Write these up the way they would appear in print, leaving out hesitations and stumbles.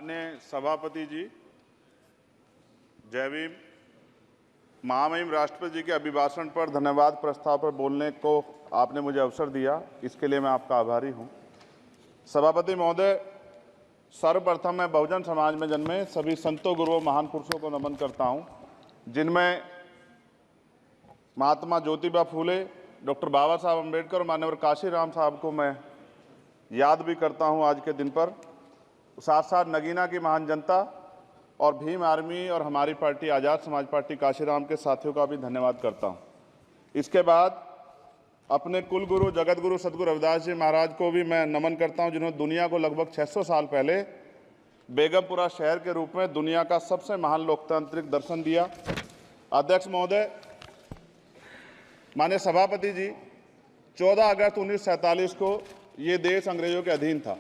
माननीय सभापति जी, जय भीम। महामहिम राष्ट्रपति जी के अभिभाषण पर धन्यवाद प्रस्ताव पर बोलने को आपने मुझे अवसर दिया, इसके लिए मैं आपका आभारी हूं। सभापति महोदय, सर्वप्रथम मैं बहुजन समाज में जन्मे सभी संतों, गुरुओं, महान पुरुषों को नमन करता हूं, जिनमें महात्मा ज्योतिबा फूले, डॉक्टर बाबा साहब अम्बेडकर और माननीय काशीराम साहब को मैं याद भी करता हूं आज के दिन पर। साथ साथ नगीना की महान जनता और भीम आर्मी और हमारी पार्टी आज़ाद समाज पार्टी काशीराम के साथियों का भी धन्यवाद करता हूं। इसके बाद अपने कुल गुरु जगत गुरु सदगुरु रविदास जी महाराज को भी मैं नमन करता हूं, जिन्होंने दुनिया को लगभग 600 साल पहले बेगमपुरा शहर के रूप में दुनिया का सबसे महान लोकतांत्रिक दर्शन दिया। अध्यक्ष महोदय, माननीय सभापति जी, 14 अगस्त 1947 को ये देश अंग्रेजों के अधीन था।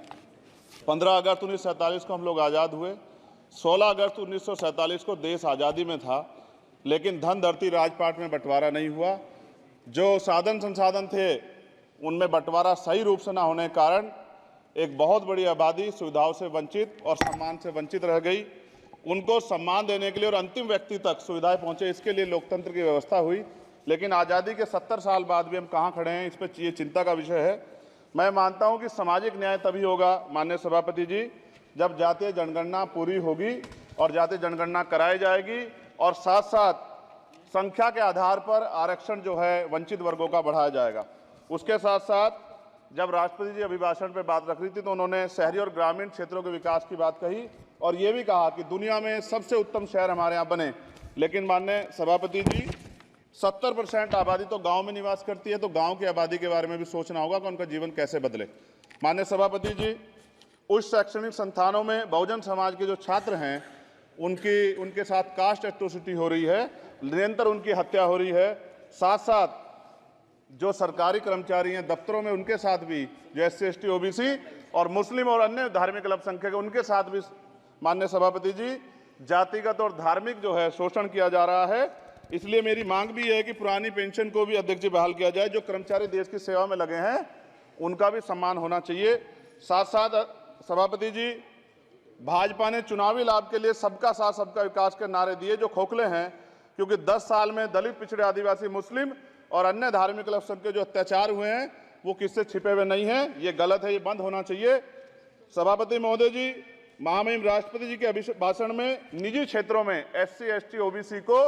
15 अगस्त 1947 को हम लोग आज़ाद हुए। 16 अगस्त 1947 को देश आज़ादी में था, लेकिन धन धरती राजपाट में बंटवारा नहीं हुआ। जो साधन संसाधन थे उनमें बंटवारा सही रूप से न होने के कारण एक बहुत बड़ी आबादी सुविधाओं से वंचित और सम्मान से वंचित रह गई। उनको सम्मान देने के लिए और अंतिम व्यक्ति तक सुविधाएं पहुंचे, इसके लिए लोकतंत्र की व्यवस्था हुई। लेकिन आज़ादी के 70 साल बाद भी हम कहाँ खड़े हैं, इस पर ये चिंता का विषय है। मैं मानता हूं कि सामाजिक न्याय तभी होगा माननीय सभापति जी, जब जातीय जनगणना पूरी होगी और जातीय जनगणना कराई जाएगी और साथ साथ संख्या के आधार पर आरक्षण जो है वंचित वर्गों का बढ़ाया जाएगा। उसके साथ साथ जब राष्ट्रपति जी अभिभाषण पर बात रख रही थी तो उन्होंने शहरी और ग्रामीण क्षेत्रों के विकास की बात कही और ये भी कहा कि दुनिया में सबसे उत्तम शहर हमारे यहाँ बने। लेकिन माननीय सभापति जी, 70% आबादी तो गांव में निवास करती है, तो गांव की आबादी के बारे में भी सोचना होगा कि उनका जीवन कैसे बदले। माननीय सभापति जी, उच्च शैक्षणिक संस्थानों में बहुजन समाज के जो छात्र हैं उनके साथ कास्ट एट्रोसिटी हो रही है, निरंतर उनकी हत्या हो रही है। साथ साथ जो सरकारी कर्मचारी हैं दफ्तरों में, उनके साथ भी जो SC ST OBC और मुस्लिम और अन्य धार्मिक अल्पसंख्यक, उनके साथ भी माननीय सभापति जी जातिगत और धार्मिक जो है शोषण किया जा रहा है। इसलिए मेरी मांग भी है कि पुरानी पेंशन को भी अध्यक्ष जी बहाल किया जाए। जो कर्मचारी देश की सेवा में लगे हैं उनका भी सम्मान होना चाहिए। साथ साथ सभापति जी, भाजपा ने चुनावी लाभ के लिए सबका साथ सबका विकास के नारे दिए जो खोखले हैं, क्योंकि 10 साल में दलित, पिछड़े, आदिवासी, मुस्लिम और अन्य धार्मिक अल्पसंख्यक जो अत्याचार हुए हैं वो किससे छिपे हुए नहीं हैं। ये गलत है, ये बंद होना चाहिए। सभापति महोदय जी, महामहिम राष्ट्रपति जी के अभिभाषण में निजी क्षेत्रों में SC ST OBC को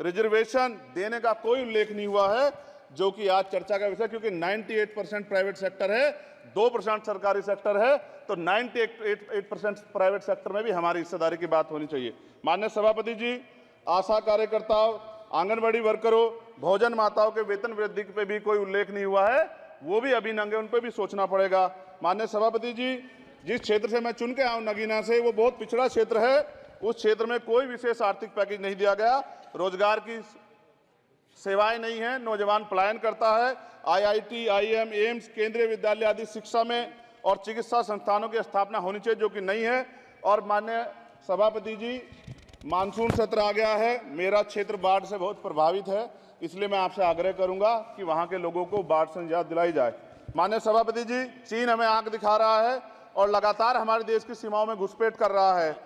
रिजर्वेशन देने का कोई उल्लेख नहीं हुआ है, जो कि आज चर्चा का विषय, क्योंकि 98% प्राइवेट सेक्टर है, 2% सरकारी सेक्टर है, तो 98% प्राइवेट सेक्टर में भी हमारी हिस्सेदारी की बात होनी चाहिए। माननीय सभापति जी, आशा कार्यकर्ताओं, आंगनबाड़ी वर्करों, भोजन माताओं के वेतन वृद्धि पे भी कोई उल्लेख नहीं हुआ है, वो भी अभी नंगे, उन पर भी सोचना पड़ेगा। माननीय सभापति जी, जिस क्षेत्र से मैं चुन के आया हूं नगीना से, वो बहुत पिछड़ा क्षेत्र है। उस क्षेत्र में कोई विशेष आर्थिक पैकेज नहीं दिया गया, रोजगार की सेवाएं नहीं है, नौजवान पलायन करता है। IIT, IIM, एम्स, केंद्रीय विद्यालय आदि शिक्षा में और चिकित्सा संस्थानों की स्थापना होनी चाहिए, जो कि नहीं है। और माननीय सभापति जी, मानसून सत्र आ गया है, मेरा क्षेत्र बाढ़ से बहुत प्रभावित है, इसलिए मैं आपसे आग्रह करूंगा कि वहां के लोगों को बाढ़ से निजात दिलाई जाए। माननीय सभापति जी, चीन हमें आंख दिखा रहा है और लगातार हमारे देश की सीमाओं में घुसपैठ कर रहा है,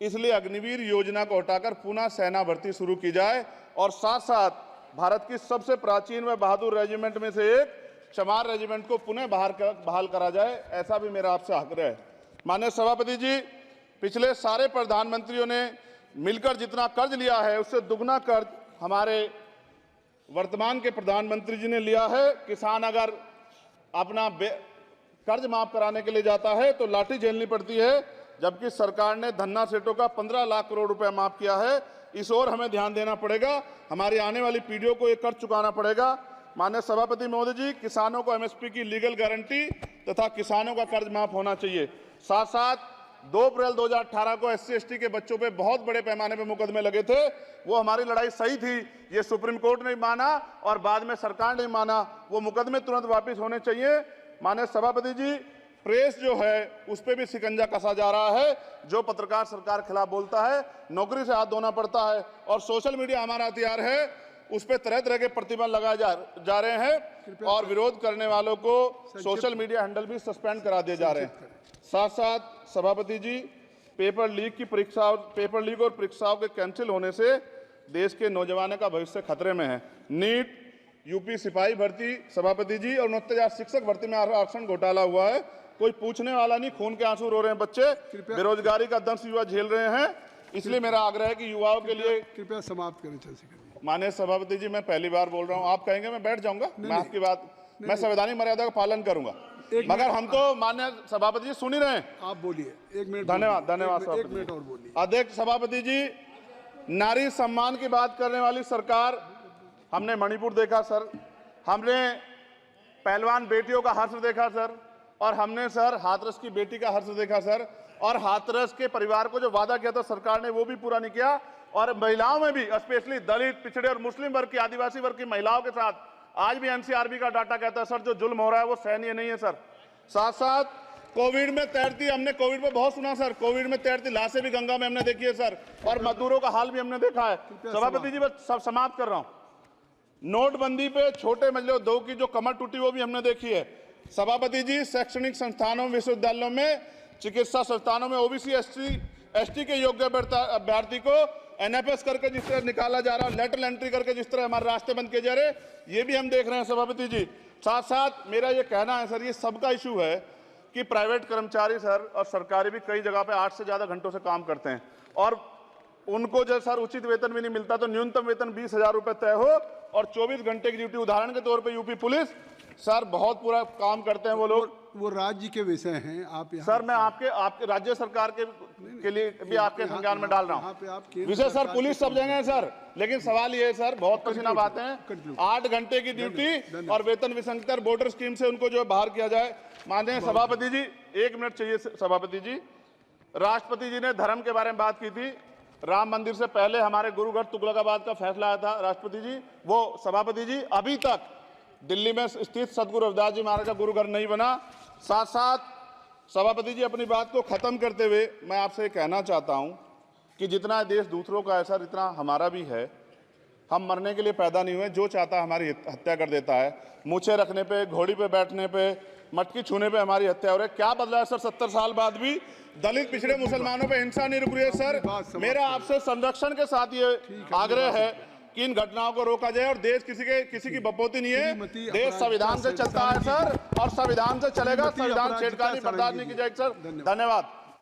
इसलिए अग्निवीर योजना को हटाकर पुनः सेना भर्ती शुरू की जाए और साथ साथ भारत की सबसे प्राचीन व बहादुर रेजिमेंट में से एक चमार रेजिमेंट को पुनः बहाल करा जाए, ऐसा भी मेरा आपसे आग्रह है। माननीय सभापति जी, पिछले सारे प्रधानमंत्रियों ने मिलकर जितना कर्ज लिया है उससे दुगना कर्ज हमारे वर्तमान के प्रधानमंत्री जी ने लिया है। किसान अगर अपना कर्ज माफ कराने के लिए जाता है तो लाठी झेलनी पड़ती है, जबकि सरकार ने धन्ना सेठों का 15 लाख करोड़ रुपया माफ किया है। इस ओर हमें ध्यान देना पड़ेगा, हमारी आने वाली पीढ़ियों को ये कर्ज चुकाना पड़ेगा। माननीय सभापति महोदय जी, किसानों को MSP की लीगल गारंटी तथा किसानों का कर्ज माफ होना चाहिए। साथ साथ 2 अप्रैल 2018 को SC ST के बच्चों पे बहुत बड़े पैमाने पे मुकदमे लगे थे, वो हमारी लड़ाई सही थी, ये सुप्रीम कोर्ट ने माना और बाद में सरकार ने माना, वो मुकदमे तुरंत वापस होने चाहिए। माननीय सभापति जी, प्रेस जो है उस पर भी शिकंजा कसा जा रहा है। जो पत्रकार सरकार खिलाफ बोलता है नौकरी से हाथ धोना पड़ता है, और सोशल मीडिया हमारा हथियार है, उस पर तरह तरह के प्रतिबंध लगाए जा रहे हैं और विरोध करने वालों को सोशल मीडिया हैंडल भी सस्पेंड करा दिए जा रहे हैं। साथ साथ सभापति जी, पेपर लीक और परीक्षाओं के कैंसिल होने से देश के नौजवानों का भविष्य खतरे में है। नीट, यूपी सिपाही भर्ती सभापति जी और 69,000 शिक्षक भर्ती में आरक्षण घोटाला हुआ है, कोई पूछने वाला नहीं, खून के आंसू रो रहे हैं बच्चे, बेरोजगारी का दंश युवा झेल रहे हैं। इसलिए मेरा आग्रह है कि युवाओं के लिए कृपया समाप्त करें चंद्रशेखर। माननीय सभापति जी, मैं पहली बार बोल रहा हूं, आप कहेंगे मैं बैठ जाऊंगा, मैं आपकी बात, मैं संवैधानिक मर्यादा का पालन करूंगा, मगर हम तो माननीय सभापति जी सुन ही रहे हैं। आप बोलिए, 1 मिनट। धन्यवाद एक मिनट और बोलिए। अध्यक्ष सभापति जी, नारी सम्मान की बात करने वाली सरकार, हमने मणिपुर देखा सर, हमने पहलवान बेटियों का हर्ष देखा सर, और हमने सर हाथरस की बेटी का हर्ष देखा सर, और हाथरस के परिवार को जो वादा किया था सरकार ने वो भी पूरा नहीं किया, और महिलाओं में भी स्पेशली दलित, पिछड़े और मुस्लिम वर्ग की, आदिवासी वर्ग की महिलाओं के साथ आज भी एनसीआरबी का डाटा कहता है सर जो जुल्म हो रहा है वो सहनीय नहीं है सर। साथ साथ कोविड में तैरती, हमने कोविड में बहुत सुना सर, कोविड में तैरती लाशें भी गंगा में हमने देखी है सर, और मजदूरों का हाल भी हमने देखा है। सभापति जी बस सब समाप्त कर रहा हूं, नोटबंदी पे छोटे मजले उद्योग की जो कमर टूटी वो भी हमने देखी है। सभापति जी, शैक्षणिक संस्थानों, विश्वविद्यालयों में, चिकित्सा संस्थानों में ओबीसी एसटी के योग्य अभ्यर्थी को एनएफएस करके जिस तरह निकाला जा रहा है, लेटरल एंट्री करके जिस तरह हमारे रास्ते बंद किए जा रहे, ये भी हम देख रहे हैं सभापति जी। साथ साथ मेरा ये कहना है सर, ये सबका इशू है कि प्राइवेट कर्मचारी सर और सरकारी भी कई जगह पे 8 से ज्यादा घंटों से काम करते हैं, और उनको जो सर उचित वेतन भी नहीं मिलता, तो न्यूनतम वेतन 20,000 रुपए तय हो और 24 घंटे की ड्यूटी। उदाहरण के तौर पे यूपी पुलिस सर बहुत पूरा काम करते हैं वो लोग, वो राज्य के विषय हैं। आप सर मैं आपके राज्य सरकार के लिए भी आपके संज्ञान में डाल रहा हूँ विषय सर, पुलिस सब जगह है सर, लेकिन सवाल ये है सर, बहुत पसीना बातें हैं, 8 घंटे की ड्यूटी और वेतन विसंगति, बॉर्डर स्कीम से उनको जो बाहर किया जाए। माननीय सभापति जी, 1 मिनट चाहिए सभापति जी, राष्ट्रपति जी ने धर्म के बारे में बात की थी, राम मंदिर से पहले हमारे गुरुघर तुगलकाबाद का फैसला आया था राष्ट्रपति जी, वो सभापति जी अभी तक दिल्ली में स्थित सदगुरु रविदास जी महाराज का गुरुघर नहीं बना। साथ साथ सभापति जी, अपनी बात को खत्म करते हुए मैं आपसे कहना चाहता हूं कि जितना देश दूसरों का है सर, इतना हमारा भी है। हम मरने के लिए पैदा नहीं हुए, जो चाहता है हमारी हत्या कर देता है। मूछे रखने पे, घोड़ी पे बैठने पे, मटकी छूने पे हमारी हत्या हो रही है। क्या बदला है सर 70 साल बाद भी? दलित, पिछड़े, मुसलमानों पे हिंसा नहीं रुक रही है सर। मेरा आपसे संरक्षण के साथ ये आग्रह है कि इन घटनाओं को रोका जाए, और देश किसी की बपोती नहीं है, देश संविधान से चलता है सर, और संविधान से चलेगा, संविधान छेड़खानी बर्दाश्त नहीं की जाएगी सर। धन्यवाद।